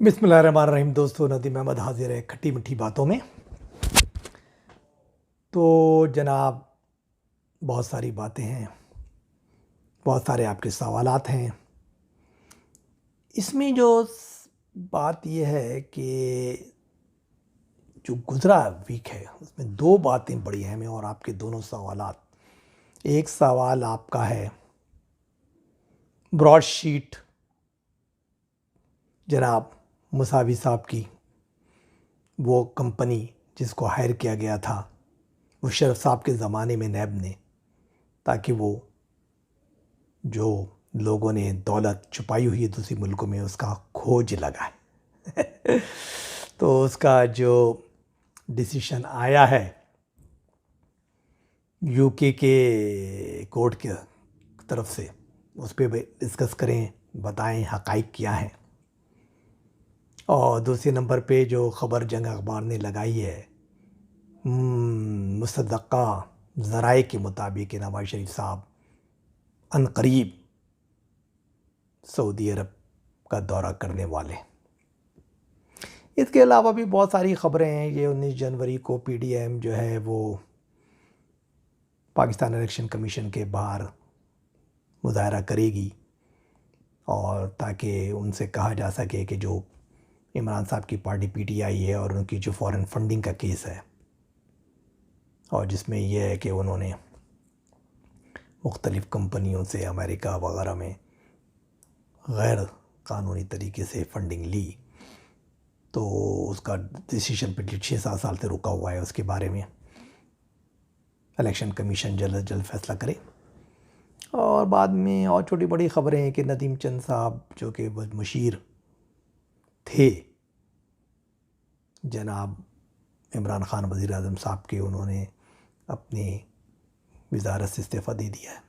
बिस्मिल्लाहिर्रहमानिर्रहीम। दोस्तों, नदीम अहमद हाजिर है खट्टी मीठी बातों में। तो जनाब, बहुत सारी बातें हैं, बहुत सारे आपके सवालात हैं। इसमें जो बात यह है कि जो गुज़रा वीक है उसमें दो बातें बड़ी अहम हैं और आपके दोनों सवालात। एक सवाल आपका है ब्रॉडशीट जनाब मुसावी साहब की, वो कंपनी जिसको हायर किया गया था मुशर्रफ साहब के ज़माने में नैब ने, ताकि वो जो लोगों ने दौलत छुपाई हुई है दूसरी मुल्कों में उसका खोज लगाए। तो उसका जो डिसीशन आया है यूके के कोर्ट के तरफ से, उस पर डिस्कस करें, बताएं हक़ाइक़ क्या हैं। और दूसरे नंबर पे जो ख़बर जंग अखबार ने लगाई है मुसद्दक़ा ज़राए के मुताबिक नवाज शरीफ साहब अनकरीब सऊदी अरब का दौरा करने वाले। इसके अलावा भी बहुत सारी ख़बरें हैं। ये 19 जनवरी को पीडीएम जो है वो पाकिस्तान इलेक्शन कमीशन के बाहर मुज़ाहरा करेगी, और ताकि उनसे कहा जा सके कि जो इमरान साहब की पार्टी पीटीआई है और उनकी जो फॉरेन फंडिंग का केस है, और जिसमें यह है कि उन्होंने मुख्तलिफ़ कंपनियों से अमेरिका वगैरह में गैर कानूनी तरीके से फंडिंग ली, तो उसका डिसीजन पिछले 6-7 साल से रुका हुआ है। उसके बारे में इलेक्शन कमीशन जल्द जल्द फैसला करे। और बाद में और छोटी बड़ी ख़बरें हैं कि नदीम चंद साहब जो कि मुशीर थे जनाब इमरान ख़ान वज़ीर आज़म साहब के, उन्होंने अपनी वज़ारत से इस्तीफ़ा दे दिया है।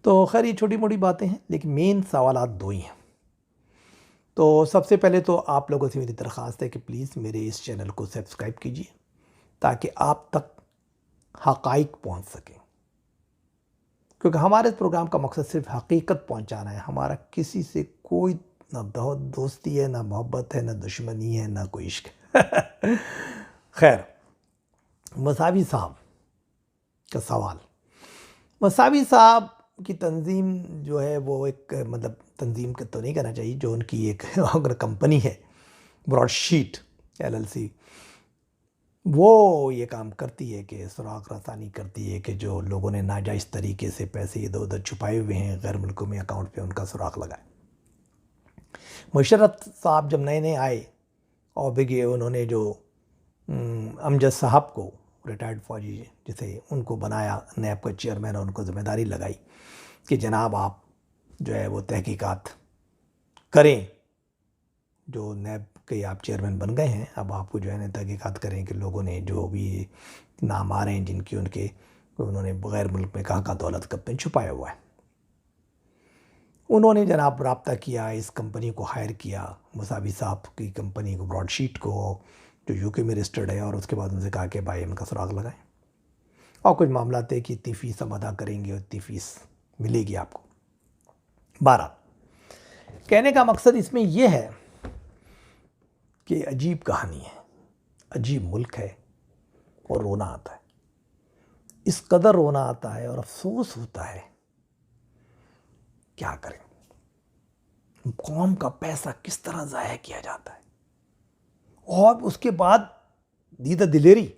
तो खैर ये छोटी मोटी बातें हैं, लेकिन मेन सवालात दो ही हैं। तो सबसे पहले तो आप लोगों से मेरी दरख्वास्त है कि प्लीज़ मेरे इस चैनल को सब्सक्राइब कीजिए ताकि आप तक हक़ाइक़ पहुंच सकें, क्योंकि हमारे इस प्रोग्राम का मकसद सिर्फ हकीकत पहुंचाना है। हमारा किसी से कोई ना दोस्ती है, ना मोहब्बत है, ना दुश्मनी है, ना कोई इश्क है। खैर, मसावी साहब का सवाल। मसावी साहब की तंजीम जो है वो एक मतलब तंजीम का तो नहीं कहना चाहिए, जो उनकी एक अगर कंपनी है ब्रॉडशीट LLC, वो ये काम करती है कि सुराग रसानी करती है कि जो लोगों ने नाजायज़ तरीके से पैसे इधर उधर छुपाए हुए हैं गैर मुल्कों में अकाउंट पे, उनका सुराग लगाए। मुशर्रफ साहब जब नए नए आए और भी उन्होंने जो अमजद साहब को, रिटायर्ड फौजी जिसे, उनको बनाया नैब का चेयरमैन और उनको ज़िम्मेदारी लगाई कि जनाब आप जो है वो तहकीकात करें। जो नैब के आप चेयरमैन बन गए हैं, अब आपको जो है ना तहकीकात करें कि लोगों ने जो भी नाम आ रहे हैं जिनकी, उनके उन्होंने गैर मुल्क में कहाँ दौलत कब में छुपाया हुआ है। उन्होंने जनाब रब्ता किया, इस कंपनी को हायर किया, मुसावी साहब की कंपनी को, ब्रॉडशीट को, जो यूके में रजिस्टर्ड है, और उसके बाद उनसे कहा कि भाई इनका सुराग लगाएं और कुछ मामला थे कि इतनी फ़ीस हम अदा करेंगे और इतनी फ़ीस मिलेगी आपको। 12 कहने का मकसद इसमें यह है कि अजीब कहानी है, अजीब मुल्क है और रोना आता है। इस कदर रोना आता है और अफसोस होता है, क्या करें, कौम का पैसा किस तरह ज़ाया किया जाता है। और उसके बाद दीदा दिलेरी,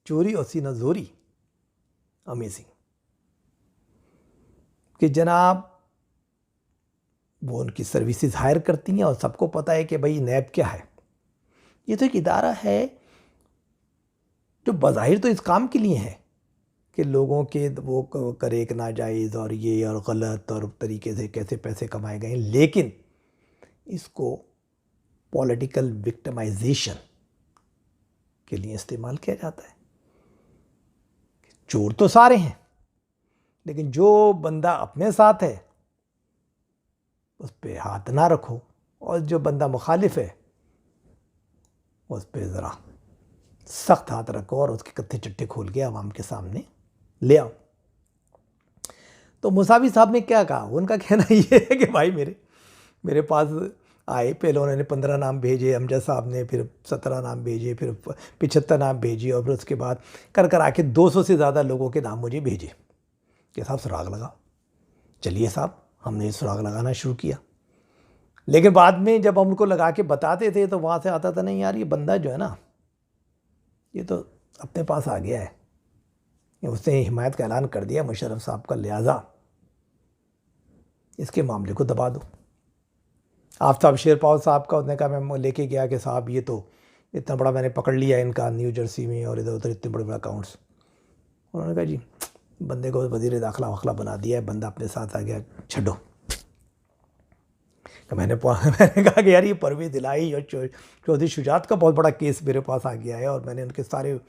चोरी और सीना जोरी। अमेजिंग कि जनाब वो उनकी सर्विसेज हायर करती हैं और सबको पता है कि भाई नैब क्या है। ये तो एक इदारा है जो बज़ाहिर तो इस काम के लिए है कि लोगों के वो करे एक नाजायज़ और ये और गलत और तरीके से कैसे पैसे कमाए गए, लेकिन इसको पॉलिटिकल विक्टिमाइजेशन के लिए इस्तेमाल किया जाता है। चोर तो सारे हैं, लेकिन जो बंदा अपने साथ है उस पर हाथ ना रखो, और जो बंदा मुखालिफ है उस पर ज़रा सख्त हाथ रखो और उसके कत्थे चिट्ठे खोल के आवाम के सामने ले आओ। तो मुसावी साहब ने क्या कहा, उनका कहना ये है कि भाई मेरे पास आए, पहले उन्होंने 15 नाम भेजे अमजद साहब ने, फिर 17 नाम भेजे, फिर 75 नाम भेजे, और फिर उसके बाद कर कर आके 200 से ज़्यादा लोगों के नाम मुझे भेजे कि साहब सुराग लगा। चलिए साहब, हमने सुराग लगाना शुरू किया। लेकिन बाद में जब हम उनको लगा के बताते थे तो वहाँ से आता था, नहीं यार ये बंदा जो है ना, ये तो अपने पास आ गया है, उसने हिमायत का ऐलान कर दिया मुशर्रफ साहब का, लिहाजा इसके मामले को दबा दो। आफ्ताब शेरपाव साहब का उसने कहा, मैं लेके गया कि साहब ये तो इतना बड़ा मैंने पकड़ लिया इनका न्यू जर्सी में और इधर उधर इतने बड़े बड़े अकाउंट्स। उन्होंने कहा जी बंदे को वज़ीर दाखिला वखला बना दिया है, बंदा अपने साथ आ गया, छड्डो। मैंने कहा कि यार ये परवेज़ दिलाई और चौधरी शुजात का बहुत बड़ा केस मेरे पास आ गया है और मैंने उनके सारे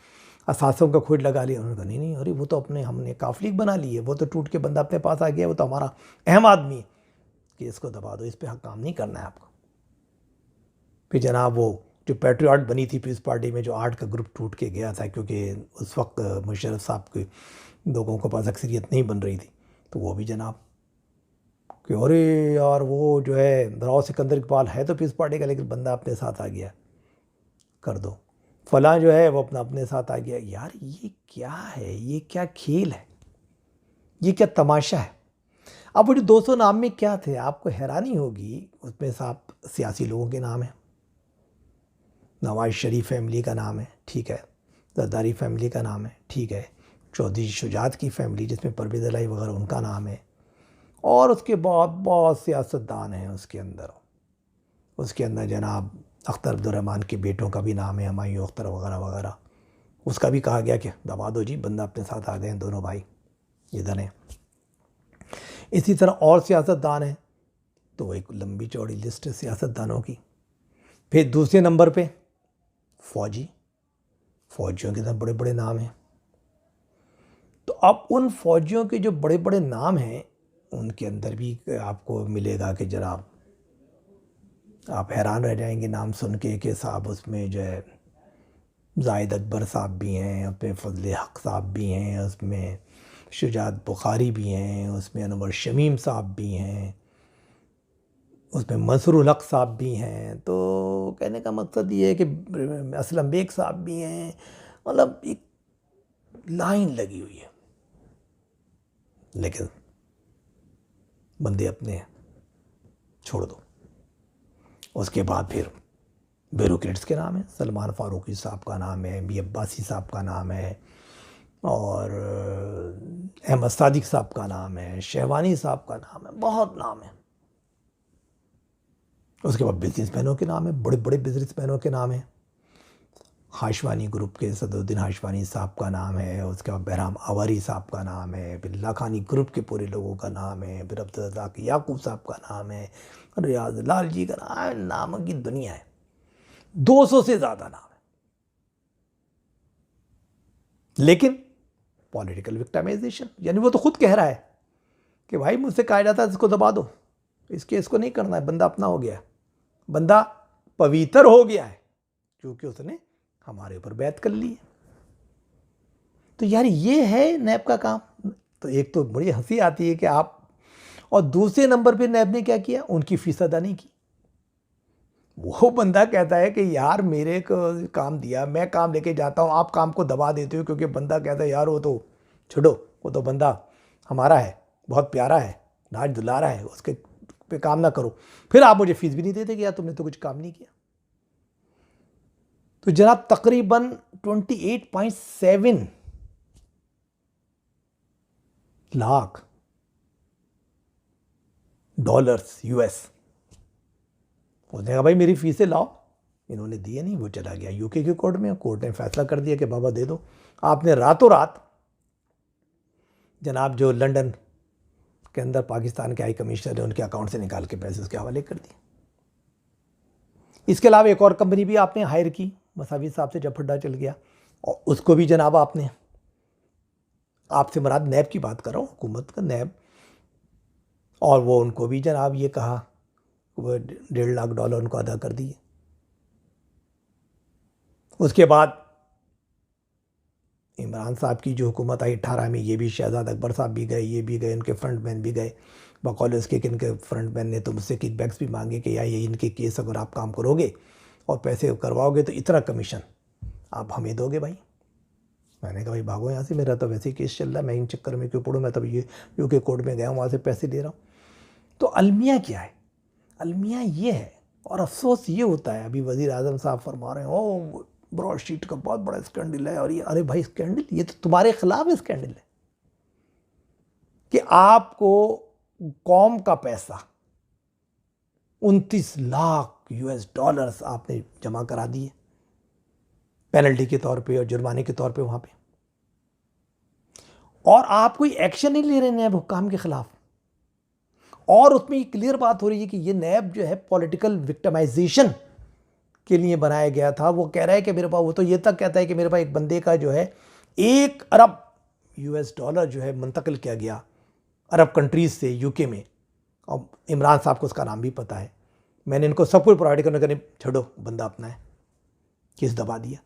असासों का खोज लगा लिया। उन्होंने कहा नहीं नहीं, अरे वो तो अपने हमने काफलिक बना ली है, वो तो टूट के बंदा अपने पास आ गया, वो तो हमारा अहम आदमी है, कि इसको दबा दो, इस पर काम नहीं करना है आपको। फिर जनाब वो जो पैट्रियट बनी थी पीस पार्टी में, जो 8 का ग्रुप टूट के गया था, क्योंकि उस वक्त मुशर्रफ साहब के लोगों के पास अक्सरियत नहीं बन रही थी, तो वो भी जनाब कि अरे यार वो जो है राव सिकंदर इकबाल है तो पीस पार्टी का, लेकिन बंदा अपने साथ आ गया, कर दो। फलां जो है वो अपने साथ आ गया। यार ये क्या है, ये क्या खेल है, ये क्या तमाशा है। अब वो जो 200 नाम में क्या थे, आपको हैरानी होगी, उसमें साहब सियासी लोगों के नाम हैं, नवाज शरीफ फैमिली का नाम है, ठीक है, जरदारी फैमिली का नाम है, ठीक है, चौधरी शुजात की फैमिली जिसमें परवेज़ इलाही वगैरह उनका नाम है, और उसके बाद बहुत सियासतदान हैं उसके अंदर जनाब अख्तर अब्दुर्रहमान के बेटों का भी नाम है, हमायूं अख्तर वगैरह वगैरह, उसका भी कहा गया कि दबा दो जी, बंदा अपने साथ आ गए हैं दोनों भाई इधर हैं। इसी तरह और सियासतदान हैं, तो एक लंबी चौड़ी लिस्ट है सियासतदानों की। फिर दूसरे नंबर पे फौजियों के अंदर बड़े बड़े नाम हैं। तो अब उन फौजियों के जो बड़े बड़े नाम हैं उनके अंदर भी आपको मिलेगा कि जनाब आप हैरान रह जाएंगे नाम सुन के कि साहब उसमें जो है जाहिद अकबर साहब भी हैं, उसमें फजल हक साहब भी हैं, उसमें शुजात बुखारी भी हैं, उसमें अनवर शमीम साहब भी हैं, उसमें मंसूरुल हक साहब भी हैं। तो कहने का मकसद ये है कि असलम बेग साहब भी हैं, मतलब एक लाइन लगी हुई है। लेकिन बंदे अपने हैं, छोड़ दो। उसके बाद फिर ब्यूरोक्रेट्स के नाम है, सलमान फारूकी साहब का नाम है, बी अब्बासी साहब का नाम है, और अहमद सादिक साहब का नाम है, शहवानी साहब का नाम है, बहुत नाम है। उसके बाद बिजनेसमैनों के नाम है, बड़े बड़े बिजनेसमैनों के नाम है। हाशवानी ग्रुप के सदरुद्दीन हाशवानी साहब का नाम है, उसके बाद बहराम आवारी साहब का नाम है, फिर लाखानी ग्रुप के पूरे लोगों का नाम है, फिर अब्दुल्रज़ाक याकूब साहब का नाम है, रियाज लाल जी का नाम है, नामों की दुनिया है, 200 से ज़्यादा नाम है। लेकिन पॉलिटिकल विक्टिमाइजेशन, यानी वो तो खुद कह रहा है कि भाई मुझसे कहा जाता है इसको दबा दो, इसके इसको नहीं करना है, बंदा अपना हो गया है, बंदा पवित्र हो गया है क्योंकि उसने हमारे ऊपर बैत कर ली है। तो यार ये है नैब का काम। तो एक तो बड़ी हंसी आती है कि आप, और दूसरे नंबर पे नैब ने क्या किया, उनकी फीस अदा नहीं की। वो बंदा कहता है कि यार मेरे को काम दिया, मैं काम लेके जाता हूँ, आप काम को दबा देते हो, क्योंकि बंदा कहता है यार वो तो छोड़ो, वो तो बंदा हमारा है, बहुत प्यारा है, नाज दुलारा है, उसके पे काम ना करो। फिर आप मुझे फीस भी नहीं देते कि यार तुमने तो कुछ काम नहीं किया। तो जनाब तकरीबन 28.7 लाख डॉलर्स यूएस। उसने कहा भाई मेरी फीसें लाओ, इन्होंने दिए नहीं, वो चला गया यूके के कोर्ट में, कोर्ट ने फैसला कर दिया कि बाबा दे दो। आपने रातों रात जनाब जो लंदन के अंदर पाकिस्तान के हाई कमिश्नर है उनके अकाउंट से निकाल के पैसे उसके हवाले कर दिए। इसके अलावा एक और कंपनी भी आपने हायर की, मसावी साहब से जब फड्डा चल गया, और उसको भी जनाब आपने, आपसे मुराद नैब की बात कर रहा हूँ, हुकूमत का नैब, और वो उनको भी जनाब ये कहा वो $1.5 लाख उनको अदा कर दिए। उसके बाद इमरान साहब की जो हुकूमत आई 18 में, ये भी शहजाद अकबर साहब भी गए, ये भी गए, उनके फ्रंटमैन भी गए, बकौल उसके कि इनके फ्रंटमैन ने तो मुझसे किकबैक्स भी मांगे कि यार ये इनके केस अगर आप काम करोगे और पैसे करवाओगे तो इतना कमीशन आप हमें दोगे भाई। मैंने कहा भाई भागो यहाँ से, मेरा तो वैसे ही केस चल रहा है, मैं इन चक्कर में क्यों पढ़ूँ, मैं तब ये यूके कोर्ट में गया हूँ, वहाँ से पैसे ले रहा हूँ। तो अलमिया क्या है, अलमिया ये है। और अफसोस ये होता है, अभी वज़ीर आज़म साहब फरमा रहे हैं ओ ब्रॉडशीट का बहुत बड़ा स्कैंडल है और ये, अरे भाई स्कैंडल, ये तो तुम्हारे खिलाफ स्कैंडल है कि आपको कौम का पैसा 29 लाख US डॉलर्स आपने जमा करा दिए पेनल्टी के तौर पे और जुर्माने के तौर पे वहां पे, और आप कोई एक्शन नहीं ले रहे नैब हुक्काम के खिलाफ। और उसमें ये क्लियर बात हो रही है कि ये नैब जो है पॉलिटिकल विक्टिमाइजेशन के लिए बनाया गया था। वो कह रहा है कि मेरे पास, वो तो ये तक कहता है कि मेरे पास एक बंदे का जो है 1 अरब US डॉलर जो है मुंतकिल किया गया अरब कंट्रीज से यूके में, और इमरान साहब को उसका नाम भी पता है। मैंने इनको सब कुछ प्रोवाइड करने का, छोड़ो बंदा अपना है, केस दबा दिया।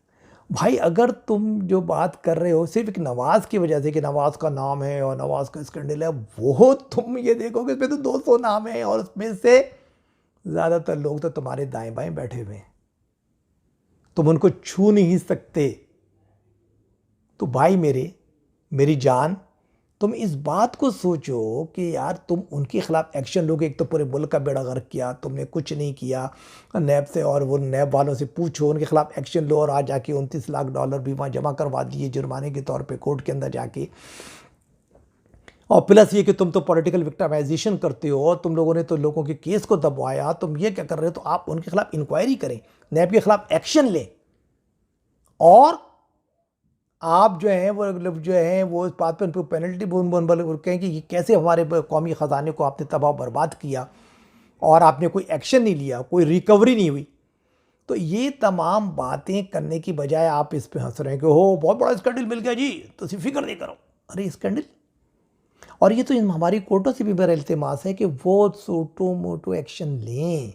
भाई अगर तुम जो बात कर रहे हो सिर्फ एक नवाज की वजह से कि नवाज का नाम है और नवाज का स्कैंडल है, वो तुम ये देखोगे इसमें तो 200 नाम है और उसमें से ज़्यादातर लोग तो तुम्हारे दाएं बाएं बैठे हुए हैं, तुम उनको छू नहीं सकते। तो भाई मेरी जान, तुम इस बात को सोचो कि यार तुम उनके खिलाफ एक्शन लोगे। एक तो पूरे मुल्क का बेड़ा गर्क किया, तुमने कुछ नहीं किया नैब से, और वो नैब वालों से पूछो, उनके खिलाफ एक्शन लो, और आज जाके 29 लाख डॉलर भी वहाँ जमा करवा दिए जुर्माने के तौर पे कोर्ट के अंदर जाके। और प्लस ये कि तुम तो पॉलिटिकल विक्टिमाइजेशन करते हो, तुम लोगों ने तो लोगों के केस को दबवाया, तुम ये क्या कर रहे हो। तो आप उनके खिलाफ इंक्वायरी करें, नैब के खिलाफ एक्शन लें, और आप जो हैं वो इस बात पर उनको पेनल्टी कहें कि ये कैसे हमारे कौमी ख़जाने को आपने तबाह बर्बाद किया और आपने कोई एक्शन नहीं लिया, कोई रिकवरी नहीं हुई। तो ये तमाम बातें करने की बजाय आप इस पे हंस रहे हैं कि हो बहुत बड़ा स्कैंडल मिल गया जी, तो फिक्र नहीं करो। अरे स्कैंडल, और ये तो हमारी कोर्टों से भी मेरा इल्तिमास है कि वो छोटो मोटो एक्शन लें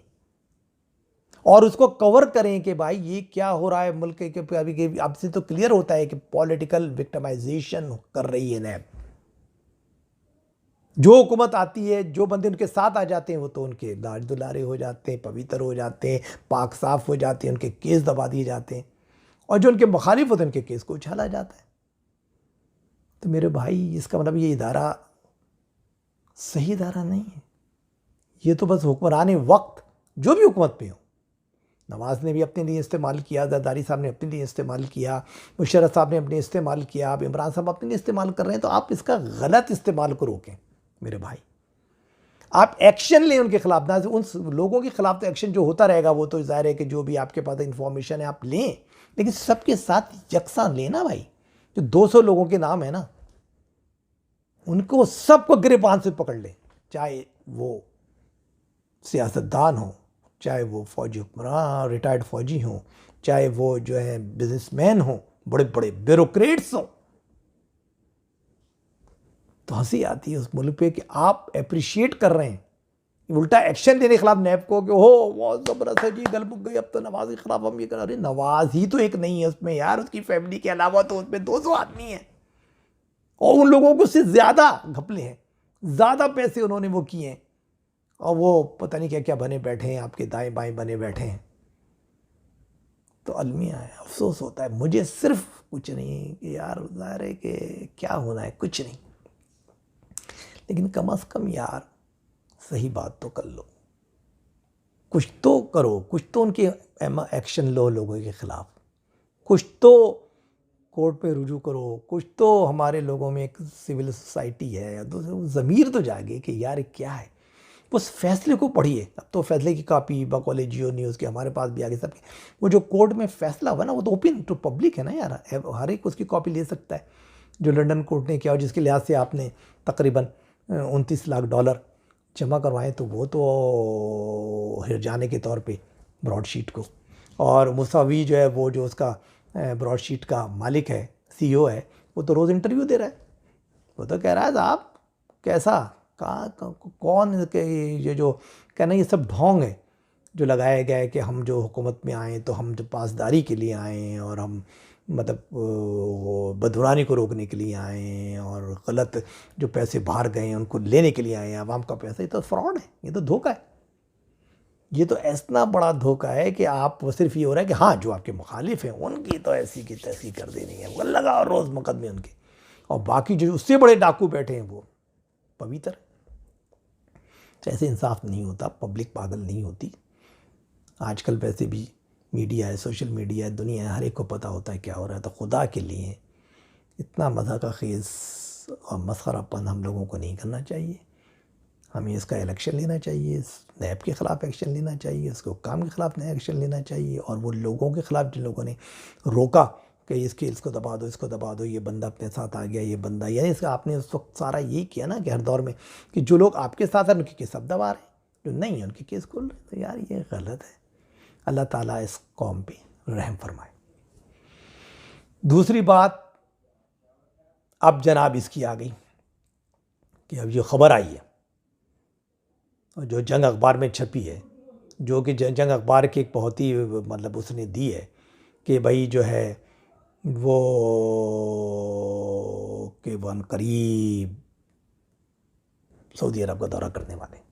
और उसको कवर करें कि भाई ये क्या हो रहा है मुल्क के। अभी अब से तो क्लियर होता है कि पॉलिटिकल विक्टिमाइजेशन कर रही है नैब। जो हुकूमत आती है, जो बंदे उनके साथ आ जाते हैं, वो तो उनके लाज दुलारे हो जाते हैं, पवित्र हो जाते हैं, पाक साफ हो जाते हैं, उनके केस दबा दिए जाते हैं, और जो उनके मुखालिफ होते हैं उनके केस को उछाला जाता है। तो मेरे भाई इसका मतलब ये इदारा सही इदारा नहीं है। ये तो बस हुक्मरान वक्त जो भी हुकूमत पे हो, नवाज ने भी अपने लिए इस्तेमाल किया, जरदारी साहब ने अपने लिए इस्तेमाल किया, मुशर्रफ साहब ने अपने इस्तेमाल किया, अब इमरान साहब अपने लिए इस्तेमाल कर रहे हैं। तो आप इसका गलत इस्तेमाल को रोकें मेरे भाई, आप एक्शन लें उनके खिलाफ। ना उन लोगों के खिलाफ तो एक्शन जो होता रहेगा वो तो जाहिर है कि जो भी आपके पास इंफॉर्मेशन है आप लें, लेकिन सबके साथ यकसा लेना भाई। जो 200 लोगों के नाम है ना, उनको सबको गिरबान से पकड़ लें, चाहे वो सियासतदान हो, चाहे वो फौजी हुक्मरान रिटायर्ड फौजी हों, चाहे वो जो है बिजनेसमैन हों, बड़े बड़े ब्यूरोक्रेट्स हों। तो हंसी आती है उस मुल्क पे कि आप अप्रिशिएट कर रहे हैं, उल्टा एक्शन लेने के खिलाफ नैब को कि हो बहुत ज़बरदस्त है जी, गल बुक गई, अब तो नवाज के खिलाफ हम ये कर। अरे नवाज ही तो एक नहीं है उसमें यार, उसकी फैमिली के अलावा तो उसमें 200 आदमी हैं, और उन लोगों को उससे ज़्यादा घपले हैं, ज़्यादा पैसे उन्होंने वो किए हैं, और वो पता नहीं क्या क्या बने बैठे हैं, आपके दाएं बाएं बने बैठे हैं। तो अलमिया है, अफसोस होता है मुझे, सिर्फ कुछ नहीं कि यार ज़ाहिर है कि क्या होना है, कुछ नहीं, लेकिन कम से कम यार सही बात तो कर लो, कुछ तो करो, कुछ तो उनके एक्शन लो लोगों के खिलाफ, कुछ तो कोर्ट पे रुजू करो, कुछ तो हमारे लोगों में एक सिविल सोसाइटी है, तो ज़मीर तो जागे कि यार क्या है। उस फैसले को पढ़िए, अब तो फैसले की कापी बकौल जियो न्यूज़ के हमारे पास भी आ गई सबके। वो जो कोर्ट में फैसला हुआ ना, वो तो ओपन टू पब्लिक है ना यार, हर एक उसकी कॉपी ले सकता है। जो लंदन कोर्ट ने किया और जिसके लिहाज से आपने तकरीबन 29 लाख डॉलर जमा करवाए, तो वो तो हिरजाने के तौर पे ब्रॉडशीट को। और मुसावी जो है वो जो उसका ब्रॉडशीट का मालिक है, CEO है, वो तो रोज़ इंटरव्यू दे रहा है। वो तो कह रहा है साहब कैसा कौन के ये जो कहना, ये सब ढोंग है जो लगाया गया है कि हम जो हुकूमत में आए तो हम जो पासदारी के लिए आए हैं और हम मतलब वो बदनामी को रोकने के लिए आए हैं और गलत जो पैसे बाहर गए हैं उनको लेने के लिए आए हैं, आवाम का पैसा। ये तो फ्रॉड है, ये तो धोखा है। ये तो इतना बड़ा धोखा है कि आप वो सिर्फ ये हो रहा है कि हाँ जो आपके मुखालिफ हैं उनकी तो ऐसी की तैसी कर देनी है, वो लगा रोज़ मुकदमे उनके, और बाकी जो उससे बड़े डाकू बैठे हैं वो पवित्र। तो ऐसे इंसाफ नहीं होता, पब्लिक पागल नहीं होती। आजकल वैसे भी मीडिया है, सोशल मीडिया है, दुनिया है, हर एक को पता होता है क्या हो रहा है। तो खुदा के लिए इतना मज़ा का खेज़ और मसखरापन हम लोगों को नहीं करना चाहिए। हमें इसका इलेक्शन लेना चाहिए, नैब के ख़िलाफ़ एक्शन लेना चाहिए, उसके हुक्काम के ख़िलाफ़ नया एक्शन लेना चाहिए, और वो लोगों के ख़िलाफ़ जिन लोगों ने रोका कि इसको दबा दो, इसको दबा दो, ये बंदा अपने साथ आ गया, ये बंदा, यानी इसका आपने उस वक्त सारा यही किया ना कि हर दौर में कि जो लोग आपके साथ हैं उनके केस अब दबा रहे हैं, जो नहीं है उनके केस खोल रहे हैं। तो यार ये गलत है। अल्लाह ताला इस कौम पे रहम फरमाए। दूसरी बात अब जनाब इसकी आ गई कि अब ये ख़बर आई है और जो जंग अखबार में छपी है, जो कि जंग अखबार की एक बहुत ही मतलब उसने दी है कि भाई जो है वो के वन करीब सऊदी अरब का दौरा करने वाले।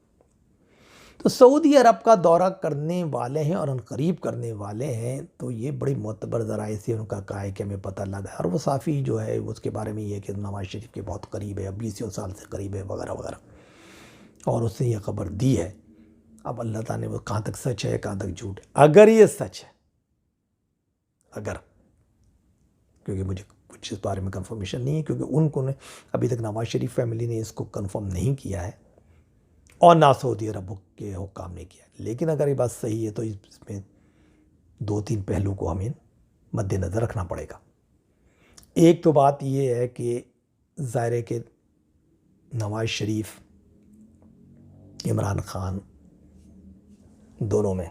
तो सऊदी अरब का दौरा करने वाले हैं और करीब करने वाले हैं, तो ये बड़ी मोतबर ज़राए से उनका कहा है कि हमें पता लगा। और वो साफ़ी जो है उसके बारे में ये कि नवाज शरीफ के बहुत करीब है, 20 साल से करीब है वगैरह वगैरह, और उससे ये ख़बर दी है। अब अल्लाह ताला ने वो कहाँ तक सच है कहाँ तक झूठ है। अगर ये सच है, अगर, क्योंकि मुझे कुछ इस बारे में कंफर्मेशन नहीं है, क्योंकि उनको ने अभी तक नवाज शरीफ फैमिली ने इसको कंफर्म नहीं किया है और ना सऊदी अरब के हुक्काम ने किया। लेकिन अगर ये बात सही है तो इसमें 2-3 पहलू को हमें मद्देनज़र रखना पड़ेगा। एक तो बात ये है कि ज़ाहिर है कि नवाज शरीफ, इमरान खान, दोनों में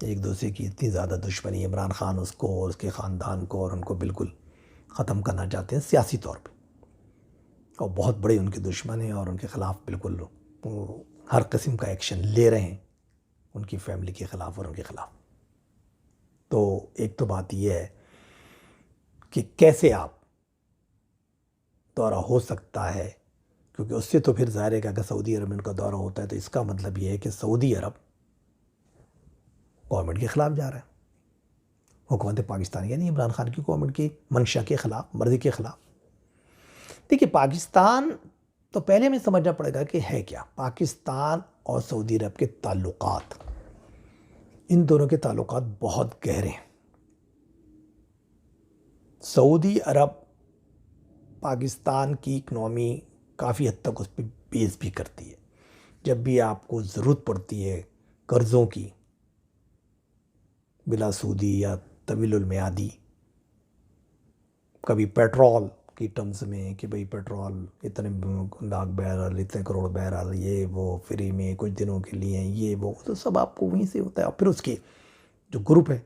एक दूसरे की इतनी ज़्यादा दुश्मनी। इमरान खान उसको और उसके ख़ानदान को और उनको बिल्कुल ख़त्म करना चाहते हैं सियासी तौर पे, और बहुत बड़े उनके दुश्मन हैं और उनके ख़िलाफ़ बिल्कुल हर किस्म का एक्शन ले रहे हैं उनकी फैमिली के ख़िलाफ़ और उनके ख़िलाफ़। तो एक तो बात यह है कि कैसे आप दौरा हो सकता है, क्योंकि उससे तो फिर ज़ाहिर है कि अगर सऊदी अरब में उनका दौरा होता है तो इसका मतलब ये है कि सऊदी अरब गवर्नमेंट के ख़िलाफ़ जा रहा है, हुकूमत पाकिस्तान यानी इमरान खान की गवर्नमेंट की मंशा के ख़िलाफ़, मर्ज़ी के ख़िलाफ़। देखिए पाकिस्तान तो पहले हमें समझना पड़ेगा कि है क्या। पाकिस्तान और सऊदी अरब के ताल्लुकात, इन दोनों के ताल्लुकात बहुत गहरे हैं। सऊदी अरब पाकिस्तान की इकनॉमी काफ़ी हद तक उस पर बेस भी करती है। जब भी आपको ज़रूरत पड़ती है कर्ज़ों की बिला सूदी या तवीलुल मियादी, कभी पेट्रोल की टर्म्स में कि भाई पेट्रोल इतने लाख बैरल, इतने करोड़ बैरल, ये वो फ्री में कुछ दिनों के लिए, ये वो, तो सब आपको वहीं से होता है। और फिर उसके जो ग्रुप है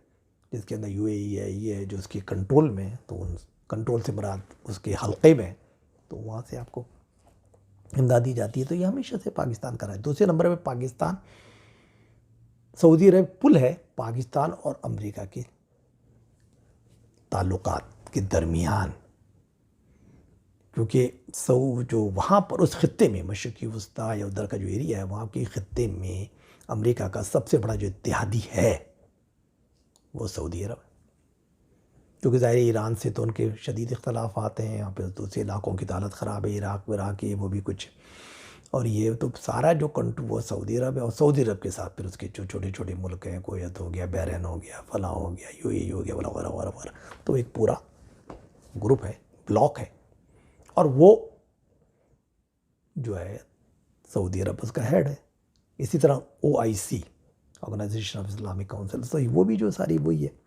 जिसके अंदर यूएई है, ये है जो उसके कंट्रोल में है, तो उन कंट्रोल से मुराद उसके हल्के में, तो वहाँ से आपको इमदाद दी जाती है। तो ये हमेशा से पाकिस्तान का रहा है। दूसरे नंबर पर पाकिस्तान सऊदी अरब पुल है पाकिस्तान और अमेरिका के ताल्लुकात के दरमियान, क्योंकि जो वहाँ पर उस ख़ित्ते में मशरक़ी वस्ता या उधर का जो एरिया है वहाँ के ख़ित्ते में अमेरिका का सबसे बड़ा जो इत्तेहादी है वो सऊदी अरब है। क्योंकि ज़ाहिर ईरान से तो उनके शदीद इख्तलाफ आते हैं, और फिर दूसरे इलाक़ों की हालत ख़राब है, इराक़ विराक़ ये वो भी कुछ, और ये तो सारा जो कंट्री वो सऊदी अरब है। और सऊदी अरब के साथ फिर उसके जो छोटे छोटे मुल्क हैं, कोयत हो गया, बहरीन हो गया, फलां हो गया, यूएई हो गया, वगैरह वगैरह वगैरह, तो एक पूरा ग्रुप है, ब्लॉक है, और वो जो है सऊदी अरब उसका हेड है। इसी तरह OIC, organisation of Islamic council, तो वो भी जो सारी वही है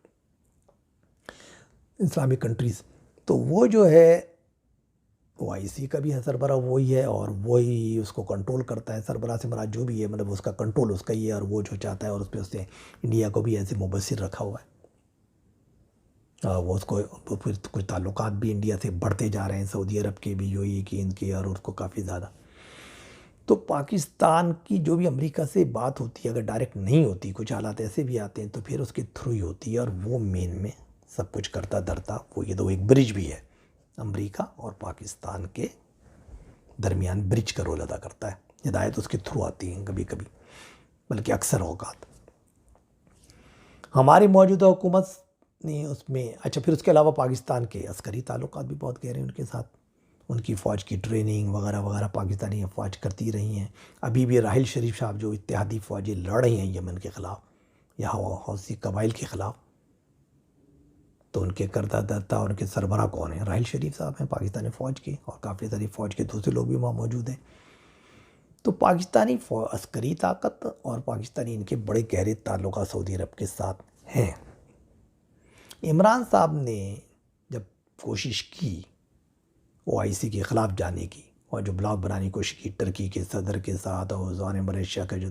इस्लामिक कंट्रीज़, तो वो जो है OIC का भी है सरबरा वही है, और वही उसको कंट्रोल करता है। सरबरा से मराद जो भी है, मतलब उसका कंट्रोल उसका ही है, और वो जो चाहता है, और उस पर उसने इंडिया को भी ऐसे मुबस्सिर रखा हुआ है। वो उसको फिर कुछ ताल्लुकात भी इंडिया से बढ़ते जा रहे हैं, सऊदी अरब के भी, यूएई की, इनके, और उसको काफ़ी ज़्यादा। तो पाकिस्तान की जो भी अमेरिका से बात होती है, अगर डायरेक्ट नहीं होती, कुछ हालात ऐसे भी आते हैं, तो फिर उसके थ्रू ही होती है, और वो मेन में सब कुछ करता धरता, वो ये तो एक ब्रिज भी है, अमेरिका और पाकिस्तान के दरमियान ब्रिज का रोल अदा करता है। हिदायत उसके थ्रू आती है कभी कभी, बल्कि अक्सर औकात। हमारी मौजूदा हुकूमत ने उसमें, अच्छा फिर उसके अलावा पाकिस्तान के अस्करी ताल्लुकात भी बहुत गहरे हैं उनके साथ। उनकी फ़ौज की ट्रेनिंग वगैरह वगैरह पाकिस्तानी फ़ौज करती रही हैं। अभी भी राहिल शरीफ साहब जो इत्तेहादी फ़ौजें लड़ रही हैं यमन के ख़िलाफ़ या हौसी कबाइल के ख़िलाफ़, तो उनके करता धरता और उनके सरबराह कौन है? राहिल शरीफ साहब हैं पाकिस्तानी फ़ौज के, और काफ़ी सारी फ़ौज के दूसरे लोग भी वहाँ मौजूद हैं। तो पाकिस्तानी अस्करी ताकत और पाकिस्तानी इनके बड़े गहरे ताल्लुक सऊदी अरब के साथ हैं। इमरान साहब ने जब कोशिश की OIC के ख़िलाफ़ जाने की और जो ब्लॉक बनाने की कोशिश की टर्की के सदर के साथ, और ज़ान मलेशिया के जो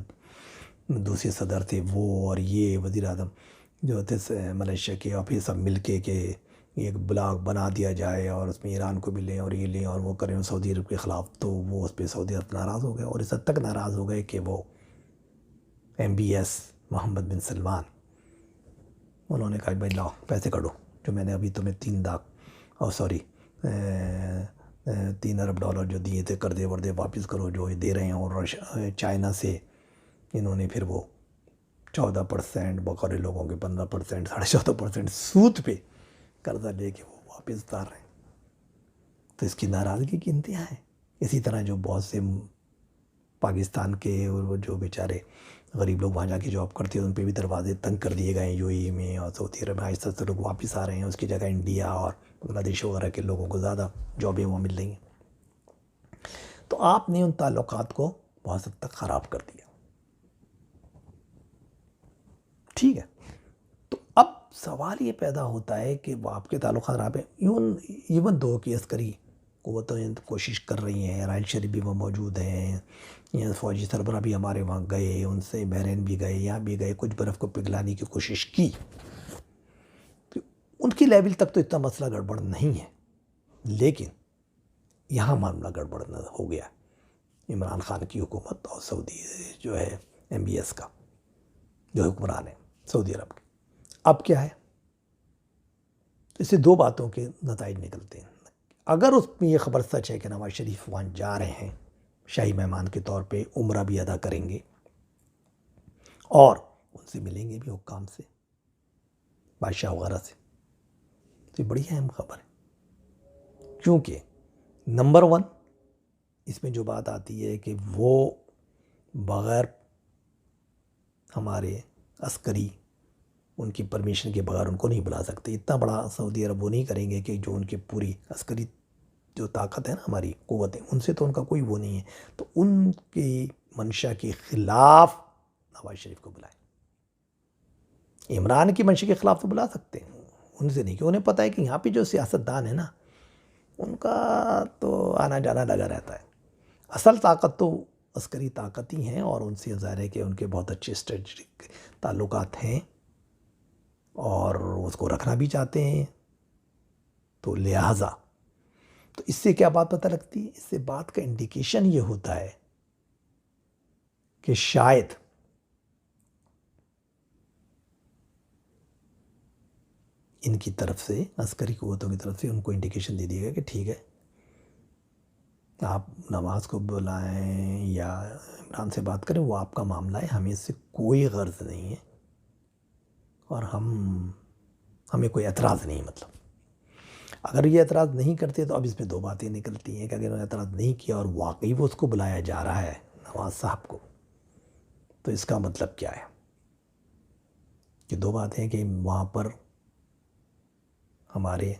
दूसरे सदर थे वो, और ये वज़ीर आज़म जो थे मलेशिया के, और फिर सब मिल के एक ब्लॉक बना दिया जाए और उसमें ईरान को भी लें और ये लें और वो करें सऊदी अरब के ख़िलाफ़, तो वो उस पर सऊदी अरब नाराज़ हो गए। और इस हद तक नाराज़ हो गए कि वो MBS मोहम्मद बिन सलमान, उन्होंने कहा भाई लाओ पैसे काटो, जो मैंने अभी तुम्हें 3 अरब डॉलर जो दिए थे कर्जे वर्दे वापस करो जो ये दे रहे हैं। और चाइना से इन्होंने फिर वो 14%, बकौरे लोगों के 15%, 14.5% सूद पे कर्जा लेके वो वापस उतार रहे हैं। तो इसकी नाराज़गी की इंतहा है। इसी तरह जो बहुत से पाकिस्तान के और वो जो बेचारे गरीब लोग वहाँ जाके जॉब करते हैं, उन पे भी दरवाजे तंग कर दिए गए हैं UAE में और सऊदी अरब में। आहिस्ता आहिस्ता लोग वापस आ रहे हैं, उसकी जगह इंडिया और बांग्लादेश वगैरह के लोगों को ज़्यादा जॉबें वहाँ मिल रही हैं। तो आपने उन ताल्लुकात को बहुत हद तक ख़राब कर दिया, ठीक है। तो अब सवाल ये पैदा होता है कि वो आपके ताल्लुक ख़राब है, इवन दो कि अस्करी क़ुव्वतें कोशिश कर रही हैं, राहिल शरीफ भी वहाँ मौजूद हैं, यहाँ फ़ौजी सरबराह भी हमारे वहाँ गए, उनसे बहरीन भी गए, यहाँ भी गए, कुछ बर्फ़ को पिघलाने की कोशिश की। तो उनकी लेवल तक तो इतना मसला गड़बड़ नहीं है, लेकिन यहाँ मामला गड़बड़ हो गया इमरान खान की हुकूमत और सऊदी जो है MBS का जो हुक्मरान है सऊदी अरब के। अब क्या है, इससे दो बातों के नताइज निकलते हैं। अगर उसमें ये ख़बर सच है कि नवाज शरीफ वहाँ जा रहे हैं शाही मेहमान के तौर पे, उम्रा भी अदा करेंगे और उनसे मिलेंगे भी हुक्काम से, बादशाह वगैरह से, तो ये बड़ी अहम खबर है। क्योंकि नंबर 1 इसमें जो बात आती है कि वो बग़ैर हमारे अस्करी उनकी परमिशन के बगैर उनको नहीं बुला सकते। इतना बड़ा सऊदी अरब वो नहीं करेंगे कि जो उनकी पूरी अस्करी जो ताकत है ना, हमारी क़ुव्वतें, उनसे तो उनका कोई वो नहीं है। तो उनकी मंशा के ख़िलाफ़ नवाज शरीफ को बुलाएं। इमरान की मंशा के ख़िलाफ़ तो बुला सकते हैं, उनसे नहीं, कि उन्हें पता है कि यहाँ पे जो सियासतदान है ना, उनका तो आना जाना लगा रहता है। असल ताकत तो अस्करी ताकत ही हैं और उनसे ज़ाहिर है कि उनके बहुत अच्छे स्ट्रेटजिक ताल्लुकात हैं और उसको रखना भी चाहते हैं। तो लिहाजा तो इससे क्या बात पता लगती है? इससे बात का इंडिकेशन ये होता है कि शायद इनकी तरफ से, अस्करी क़ुव्वतों की तरफ से उनको इंडिकेशन दे दिया गया कि ठीक है, आप नवाज़ को बुलाएं या इमरान से बात करें, वो आपका मामला है, हमें इससे कोई गर्ज नहीं है और हमें कोई एतराज़ नहीं है। मतलब अगर ये एतराज़ नहीं करते तो अब इसमें दो बातें निकलती हैं कि अगर उन्होंने एतराज़ नहीं किया और वाकई वो उसको बुलाया जा रहा है नवाज़ साहब को, तो इसका मतलब क्या है कि दो बातें हैं कि वहाँ पर हमारे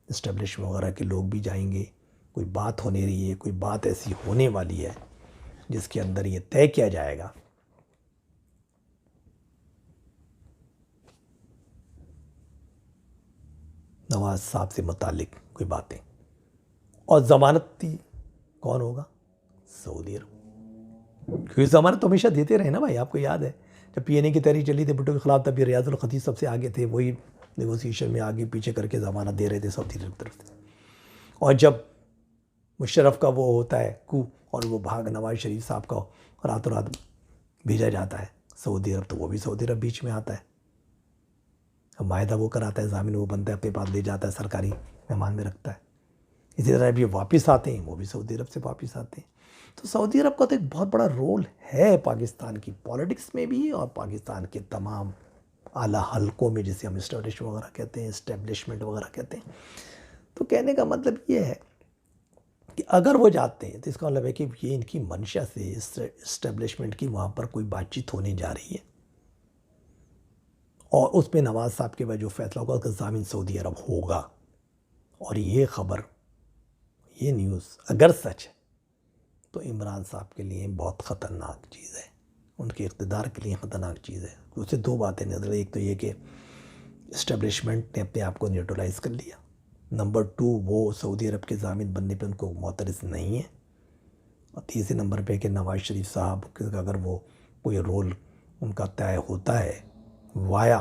इस्टेब्लिशमेंट वगैरह के लोग भी जाएंगे, कोई बात होने रही है, कोई बात ऐसी होने वाली है जिसके अंदर ये तय किया जाएगा नवाज साहब से मुतालिक कोई बातें, और ज़मानती कौन होगा? सऊदी अरब, क्योंकि ज़मानत तो हमेशा देते रहे ना भाई। आपको याद है जब PNA की तहरीक चली थी भुट्टो के ख़िलाफ़, तब ये रियाजुल खतीब सबसे आगे थे, वही नेगोशिएशन में आगे पीछे करके ज़मानत दे रहे थे सऊदी अरब तरफ से। और जब मुशर्रफ का वो होता है कू और वो भाग नवाज शरीफ साहब का रातों रात भेजा जाता है सऊदी अरब, तो वो भी सऊदी अरब बीच में आता है। मायदा वो कराता है, ज़मीन वो बनता है, अपने पास ले जाता है, सरकारी मेहमान में रखता है। इसी तरह भी वापस आते हैं, वो भी सऊदी अरब से वापस आते हैं। तो सऊदी अरब का तो एक बहुत बड़ा रोल है पाकिस्तान की पॉलिटिक्स में भी और पाकिस्तान के तमाम आला हलकों में, जिसे हम इस्टेब्लिश वगैरह कहते हैं, इस्टेब्लिशमेंट वगैरह कहते हैं। तो कहने का मतलब ये है कि अगर वो जाते हैं तो इसका मतलब है कि ये इनकी मंशा से इस्टेब्लिशमेंट की वहाँ पर कोई बातचीत होने जा रही है और उसमें नवाज़ साहब के बाद जो फैसला होगा उसका ज़ामिन सऊदी अरब होगा। और ये ख़बर, ये न्यूज़ अगर सच है तो इमरान साहब के लिए बहुत ख़तरनाक चीज़ है, उनके इक़्तिदार के लिए ख़तरनाक चीज़ है। उससे दो बातें नज़र, एक तो ये कि इस्टेब्लिशमेंट ने अपने आप को न्यूट्रलाइज़ कर लिया, नंबर 2 वो सऊदी अरब के ज़ामिन बनने पे उनको मोतरज़ नहीं है, और तीसरे नंबर पे कि नवाज़ शरीफ साहब का अगर वो कोई रोल उनका तय होता है via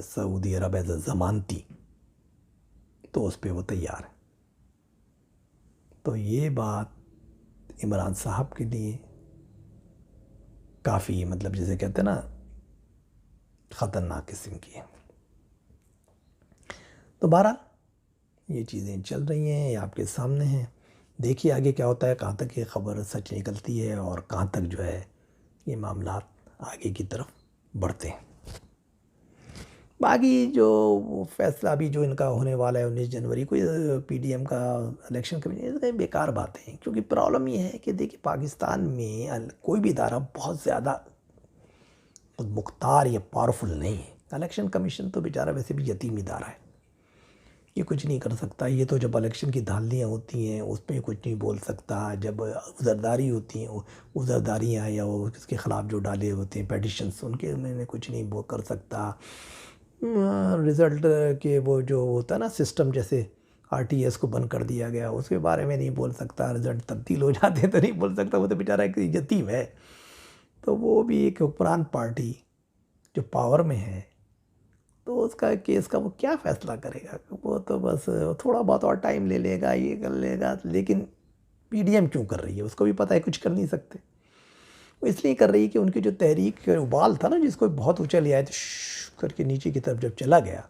Saudi Arab as a ज़मानती, तो उस पर वो तैयार है। तो ये बात इमरान साहब के लिए काफ़ी, मतलब जैसे कहते हैं ना, ख़तरनाक किस्म की है। तो बहरहाल ये चीज़ें चल रही हैं, ये आपके सामने हैं। देखिए आगे क्या होता है, कहाँ तक ये ख़बर सच निकलती है और कहाँ तक जो है ये मामला आगे की तरफ बढ़ते हैं। बाकी जो वो फैसला अभी जो इनका होने वाला है 19 जनवरी को, पीडीएम का इलेक्शन कमीशन, बेकार बातें हैं। क्योंकि प्रॉब्लम ये है कि देखिए पाकिस्तान में कोई भी इदारा बहुत ज़्यादा मुख्तार या पावरफुल नहीं है। इलेक्शन कमीशन तो बेचारा वैसे भी यतीम इदारा है, ये कुछ नहीं कर सकता। ये तो जब इलेक्शन की धांधलियाँ होती हैं उसमें कुछ नहीं बोल सकता। जब उज़रदारी होती हैं, उज़रदारियाँ या वो इसके ख़िलाफ़ जो डाले होते हैं पेटिशन्स, उनके में कुछ नहीं वो कर सकता। रिज़ल्ट के वो जो होता है ना सिस्टम, जैसे आरटीएस को बंद कर दिया गया, उसके बारे में नहीं बोल सकता। रिज़ल्ट तब्दील हो जाते हैं तो नहीं बोल सकता, वो तो बेचारा एक यतीम है। तो वो भी एक हुक्मरान पार्टी जो पावर में है, तो उसका केस का वो क्या फ़ैसला करेगा? वो तो बस थोड़ा बहुत और टाइम ले लेगा, ये कर लेगा। लेकिन पीडीएम क्यों कर रही है, उसको भी पता है कुछ कर नहीं सकते। वो इसलिए कर रही है कि उनकी जो तहरीक उबाल था ना, जिसको बहुत ऊँचा लिया है तो करके नीचे की तरफ जब चला गया,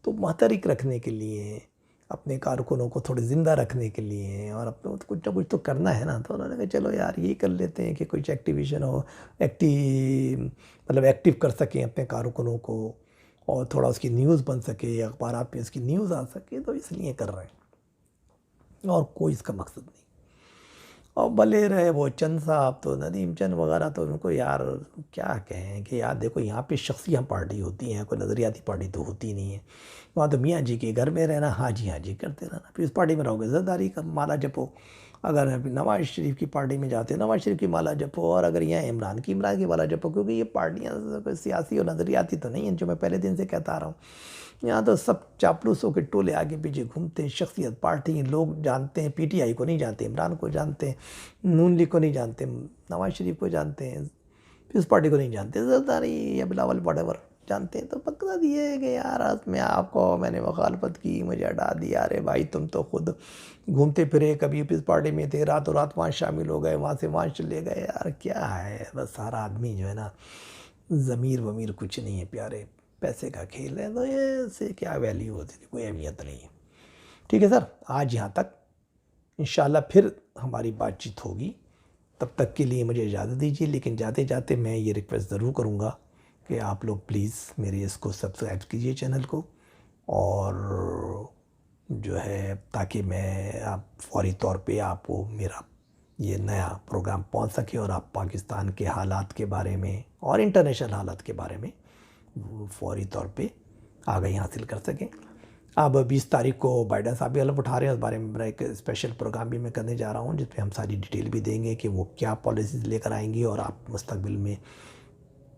तो मुहतरिक रखने के लिए, अपने कारकुनों को थोड़े ज़िंदा रखने के लिए और अपने कुछ ना कुछ तो करना है ना। तो उन्होंने कहा चलो यार ये कर लेते हैं कि कुछ एक्टिवेशन हो, मतलब एक्टिव कर सकें अपने कारकुनों को और थोड़ा उसकी न्यूज़ बन सके, अखबारात पे उसकी न्यूज़ आ सके, तो इसलिए कर रहे हैं और कोई इसका मकसद नहीं। और भले रहे वो चंद साहब, तो नदीम चंद वगैरह, तो उनको यार क्या कहें कि यार देखो यहाँ पे शख्सियाँ पार्टी होती हैं, कोई नज़रियाती पार्टी तो होती नहीं है। वहाँ तो मियाँ जी के घर में रहना, हाँ जी करते रहना, फिर इस पार्टी में रहोगे ज़रदारी का माला जपो। अगर नवाज़ शरीफ की पार्टी में जाते नवाज़ शरीफ की माला जपो, और अगर यहाँ इमरान की माला जपो। क्योंकि ये पार्टियाँ कोई सियासी और नज़रियाती तो नहीं हैं, जो मैं पहले दिन से कहता आ रहा हूँ। यहाँ तो सब चापलूसों के टोले आगे पीछे घूमते हैं, शख्सियत पार्टी लोग जानते हैं, पीटीआई को नहीं जानते, इमरान को जानते हैं, नून लीग को नहीं जानते, नवाज़ शरीफ को जानते हैं, पीपल्स पार्टी को नहीं जानते, ज़रदारी या बिलावल वटेवर जानते हैं। तो मकसद ये है कि यार आज मैं आपको, मैंने मुखालफत की, मुझे हटा दिया, अरे भाई तुम तो खुद घूमते फिरे, कभी पीपल्स पार्टी में थे, रातों रात वहाँ शामिल हो गए, वहाँ से वहाँ चले गए। यार क्या है, बस सारा आदमी जो है ना, ज़मीर वमीर कुछ नहीं है प्यारे, पैसे का खेल है। तो ये से क्या वैल्यू होती थी, कोई अहमियत नहीं है। ठीक है सर, आज यहाँ तक, इंशाल्लाह फिर हमारी बातचीत होगी। तब तक के लिए मुझे इजाज़त दीजिए। लेकिन जाते जाते मैं ये रिक्वेस्ट ज़रूर करूँगा कि आप लोग प्लीज़ मेरे इसको सब्सक्राइब कीजिए चैनल को, और जो है ताकि मैं आप फौरी तौर पे आपको मेरा ये नया प्रोग्राम पहुंच सके और आप पाकिस्तान के हालात के बारे में और इंटरनेशनल हालात के बारे में फौरी तौर पे आगाही हासिल कर सकें। अब 20 तारीख को बाइडन साहब भी हलफ उठा रहे हैं, उस बारे में मेरा एक स्पेशल प्रोग्राम भी मैं करने जा रहा हूँ, जिसमें हम सारी डिटेल भी देंगे कि वो क्या पॉलिसीज़ लेकर आएंगी और आप मुस्तकबिल में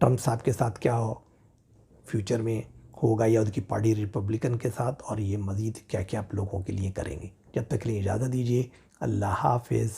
ट्रंप साहब के साथ क्या हो, फ्यूचर में होगा या उनकी पार्टी रिपब्लिकन के साथ, और ये मज़ीद क्या क्या आप लोगों के लिए करेंगे। जब तक के लिए इजाज़त दीजिए, अल्लाह हाफिज़।